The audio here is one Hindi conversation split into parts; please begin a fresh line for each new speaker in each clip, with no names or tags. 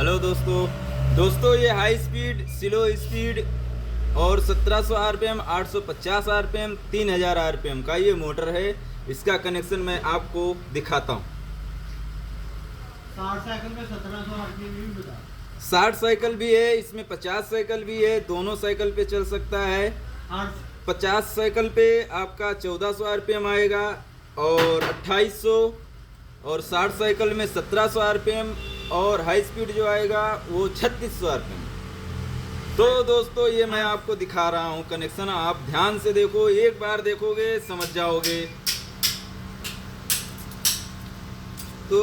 हेलो दोस्तों ये हाई स्पीड, स्लो स्पीड और 1700 आरपीएम, 850 आरपीएम, 3000 आरपीएम का ये मोटर है। इसका कनेक्शन मैं आपको दिखाता हूँ।
60 साइकिल में 1700 आरपीएम भी बता।
60 साइकिल भी है, इसमें 50 साइकिल भी है, दोनों साइकिल पे चल सकता है। 50 साइकिल पे आपका 1400 आरपीएम आएगा और 2800, और 60 साइकिल में 1700 आरपीएम और हाई स्पीड जो आएगा वो 3600 आरपीएम। तो दोस्तों ये मैं आपको दिखा रहा हूँ कनेक्शन, आप ध्यान से देखो, एक बार देखोगे समझ जाओगे। तो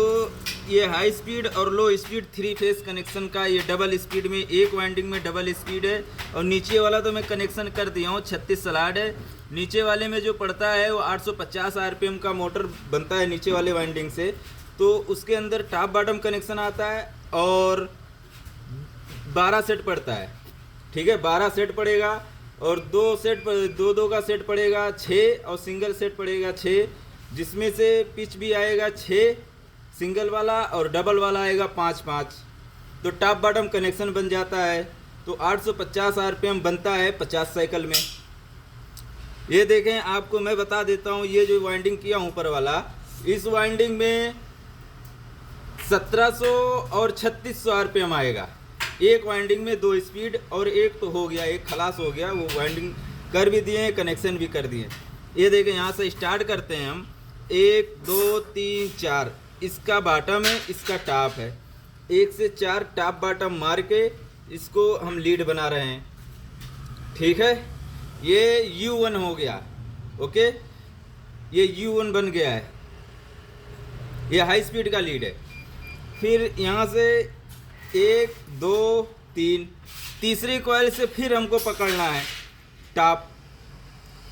ये हाई स्पीड और लो स्पीड 3 फेस कनेक्शन का ये डबल स्पीड में, एक वाइंडिंग में डबल स्पीड है। और नीचे वाला तो मैं कनेक्शन कर दिया हूँ, 36 स्लाड है। नीचे वाले में जो पड़ता है वो 850 आरपीएम का मोटर बनता है नीचे वाले वाइंडिंग से। तो उसके अंदर टॉप बॉटम कनेक्शन आता है और 12 सेट पड़ता है, ठीक है। 12 सेट पड़ेगा और दो का सेट पड़ेगा 6 और सिंगल सेट पड़ेगा 6, जिसमें से पिच भी आएगा 6 सिंगल वाला और डबल वाला आएगा 5-5। तो टॉप बॉटम कनेक्शन बन जाता है। तो 850 आरपीएम बनता है 50 साइकिल में। ये देखें, आपको मैं बता देता हूँ, ये जो वाइंडिंग किया ऊपर वाला, इस वाइंडिंग में 1700 और 3600 आरपीएम आएगा। एक वाइंडिंग में 2 स्पीड और एक तो हो गया, एक खलास हो गया, वो वाइंडिंग कर भी दिए, कनेक्शन भी कर दिए। ये देखें, यहाँ से स्टार्ट करते हैं हम। 1 2 3 4 इसका बॉटम है, इसका टॉप है। 1 से 4 टॉप बॉटम मार के इसको हम लीड बना रहे हैं, ठीक है। ये U1 हो गया, ओके, ये U1 बन गया है, ये हाई स्पीड का लीड है। फिर यहाँ से 1 2 3 तीसरी कॉइल से फिर हमको पकड़ना है टॉप,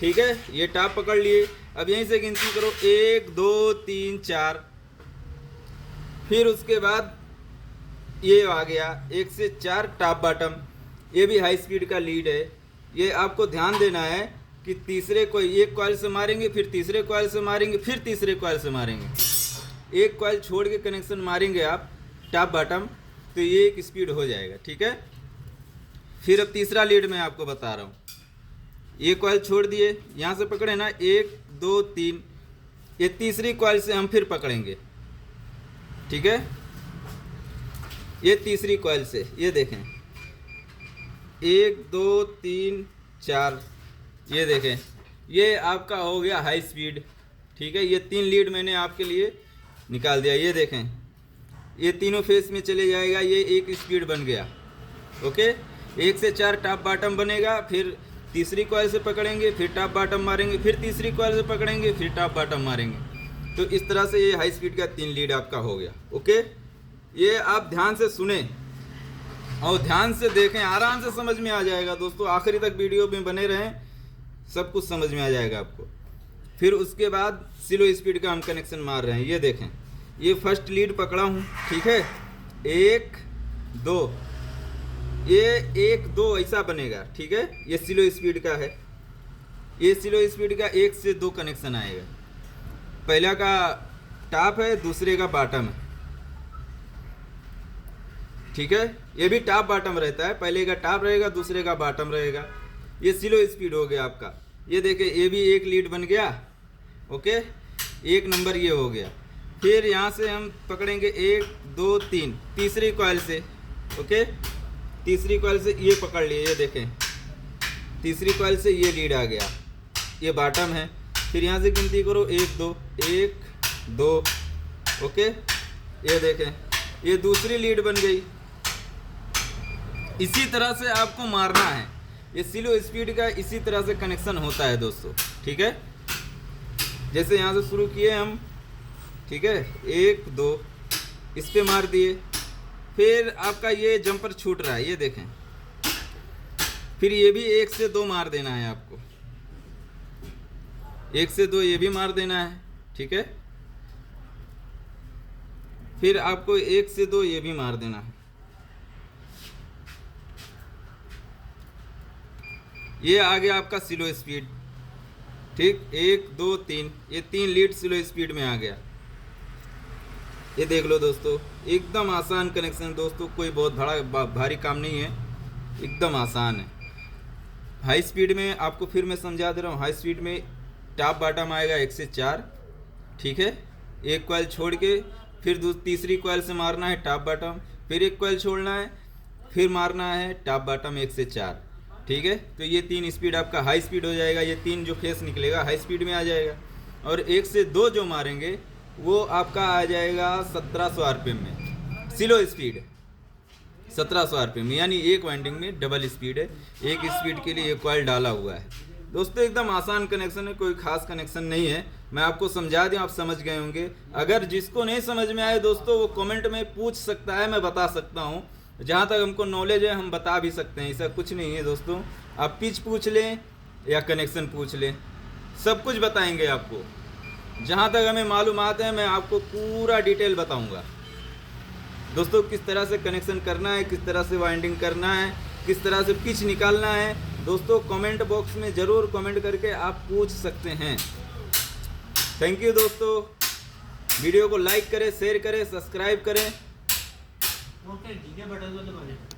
ठीक है। ये टॉप पकड़ लिए। अब यहीं से गिनती करो, 1 2 3 4। फिर उसके बाद ये आ गया 1 से 4 टॉप बॉटम, ये भी हाई स्पीड का लीड है। ये आपको ध्यान देना है कि तीसरे को एक कॉइल से मारेंगे, फिर तीसरे कॉइल से मारेंगे, फिर तीसरे कॉइल से मारेंगे। एक कॉइल छोड़ के कनेक्शन मारेंगे आप टॉप बॉटम, तो ये एक स्पीड हो जाएगा, ठीक है। फिर अब तीसरा लीड मैं आपको बता रहा हूँ। ये कॉइल छोड़ दिए, यहाँ से पकड़े ना, 1 2 3, ये तीसरी कॉइल से हम फिर पकड़ेंगे, ठीक है। ये तीसरी कॉइल से, ये देखें, 1 2 3 4, ये देखें, ये आपका हो गया हाई स्पीड, ठीक है। ये 3 लीड मैंने आपके लिए निकाल दिया। ये देखें, ये तीनों फेस में चले जाएगा, ये एक स्पीड बन गया, ओके। 1 से 4 टॉप बॉटम बनेगा, फिर तीसरी कॉइल से पकड़ेंगे, फिर टॉप बॉटम मारेंगे, फिर तीसरी कॉइल से पकड़ेंगे, फिर टॉप बॉटम मारेंगे। तो इस तरह से ये हाई स्पीड का 3 लीड आपका हो गया, ओके। ये आप ध्यान से सुने और ध्यान से देखें, आराम से समझ में आ जाएगा दोस्तों। आखिरी तक वीडियो में बने रहें, सब कुछ समझ में आ जाएगा आपको। फिर उसके बाद स्लो स्पीड का हम कनेक्शन मार रहे हैं। ये देखें, ये फर्स्ट लीड पकड़ा हूँ, ठीक है। 1 2, ये 1 2 ऐसा बनेगा, ठीक है। ये स्लो स्पीड का है, ये स्लो स्पीड का 1 से 2 कनेक्शन आएगा। पहला का टॉप है, दूसरे का बॉटम है, ठीक है। ये भी टॉप बॉटम रहता है, पहले का टॉप रहेगा, दूसरे का बॉटम रहेगा। ये स्लो स्पीड हो गया आपका। ये देखिए, ये भी एक लीड बन गया, ओके, 1 नंबर ये हो गया। फिर यहाँ से हम पकड़ेंगे 1 2 3 तीसरी कॉइल से, ओके। तीसरी कॉइल से ये पकड़ लिए, ये देखें, तीसरी कॉइल से ये लीड आ गया, ये बॉटम है। फिर यहाँ से गिनती करो, 1 2 1 2, ओके। ये देखें, ये दूसरी लीड बन गई। इसी तरह से आपको मारना है। ये स्लो स्पीड का इसी तरह से कनेक्शन होता है दोस्तों, ठीक है। जैसे यहाँ से शुरू किए हम, ठीक है, 1 2 इस पे मार दिए। फिर आपका ये जंपर छूट रहा है, ये देखें। फिर ये भी 1 से 2 मार देना है आपको, 1 से 2 ये भी मार देना है, ठीक है। फिर आपको 1 से 2 ये भी मार देना है। ये आ गया आपका स्लो स्पीड, ठीक। 1 2 3, ये 3 लीड स्लो स्पीड में आ गया। ये देख लो दोस्तों, एकदम आसान कनेक्शन दोस्तों, कोई बहुत भारी काम नहीं है, एकदम आसान है। हाई स्पीड में आपको फिर मैं समझा दे रहा हूँ, हाई स्पीड में टॉप बॉटम आएगा 1 से 4, ठीक है। एक कॉइल छोड़ के फिर तीसरी कॉइल से मारना है टॉप बॉटम, फिर एक कॉइल छोड़ना है, फिर मारना है टॉप बॉटम 1 से 4, ठीक है। तो ये 3 स्पीड आपका हाई स्पीड हो जाएगा, ये 3 जो फेस निकलेगा हाई स्पीड में आ जाएगा। और 1 से 2 जो मारेंगे वो आपका आ जाएगा 1700 आरपीएम में, स्लो स्पीड 1700 आरपीएम, यानी एक वाइंडिंग में डबल स्पीड है, एक स्पीड के लिए एक कॉइल डाला हुआ है। दोस्तों एकदम आसान कनेक्शन है, कोई खास कनेक्शन नहीं है, मैं आपको समझा दूं, आप समझ गए होंगे। अगर जिसको नहीं समझ में आए दोस्तों वो कमेंट में पूछ सकता है, मैं बता सकता हूँ। जहाँ तक हमको नॉलेज है हम बता भी सकते हैं, ऐसा कुछ नहीं है दोस्तों। आप पिच पूछ लें या कनेक्शन पूछ लें, सब कुछ बताएंगे आपको। जहाँ तक हमें मालूमात है मैं आपको पूरा डिटेल बताऊँगा दोस्तों, किस तरह से कनेक्शन करना है, किस तरह से वाइंडिंग करना है, किस तरह से पिच निकालना है। दोस्तों कमेंट बॉक्स में ज़रूर कमेंट करके आप पूछ सकते हैं। थैंक यू दोस्तों, वीडियो को लाइक करें, शेयर करें, सब्सक्राइब करें।
ओके, ठीक है, बटन को दबाएं।